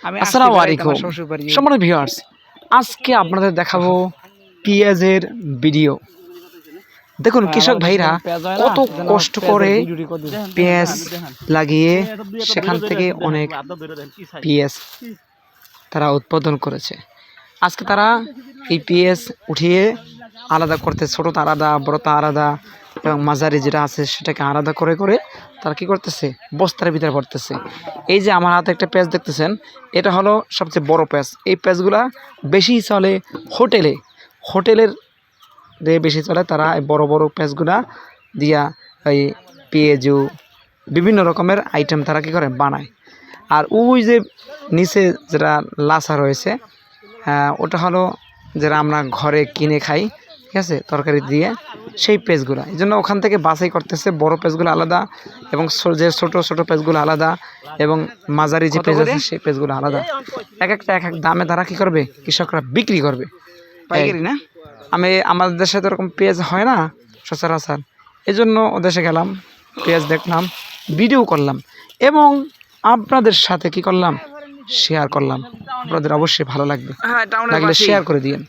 আসসালামু আলাইকুম সম্মানিত ভিউয়ার্স, আজকে আপনাদের দেখাবো পেঁয়াজের ভিডিও। দেখুন কৃষক ভাইরা কত কষ্ট করে পেঁয়াজ লাগিয়ে সেখান থেকে অনেক পেঁয়াজ তারা উৎপাদন করেছে। আজকে তারা এই পেঁয়াজ উঠিয়ে আলাদা করতে, ছোটোটা আলাদা, বড়টা আলাদা এবং মাঝারি যেটা আছে সেটাকে আলাদা করে করে তারা কী করতেছে, বস্তার ভিতরে ভরতেছে। এই যে আমার হাতে একটা পেঁয়াজ দেখতেছেন, এটা হলো সবচেয়ে বড় পেঁয়াজ। এই পেঁয়াজগুলা বেশি চলে হোটেলের বেশি চলে। তারা এই বড় বড় পেঁয়াজগুলা দিয়া এই পেঁয়াজু বিভিন্ন রকমের আইটেম তারা কী করে বানায়। আর ওই যে নিচে যেটা লাসা রয়েছে, ওটা হলো যেটা আমরা ঘরে কিনে খাই, ঠিক আছে, তরকারি দিয়ে, সেই পেঁয়াজগুলো। এই জন্য ওখান থেকে বাছাই করতেছে, বড় পেঁয়াজগুলো আলাদা এবং যে ছোটো ছোটো পেঁয়াজগুলো আলাদা এবং মাঝারি যে পেঁয়াজ আছে সেই পেঁয়াজগুলো আলাদা। এক একটা এক এক দামে তারা কী করবে, কৃষকরা বিক্রি করবে পাইকারি না। আমাদের দেশে তো এরকম পেঁয়াজ হয় না সচরাচর, এই জন্য ও দেশে গেলাম, পেঁয়াজ দেখলাম, ভিডিও করলাম এবং আপনাদের সাথে কি করলাম, শেয়ার করলাম। আপনাদের অবশ্যই ভালো লাগবে, লাগলে শেয়ার করে দিন।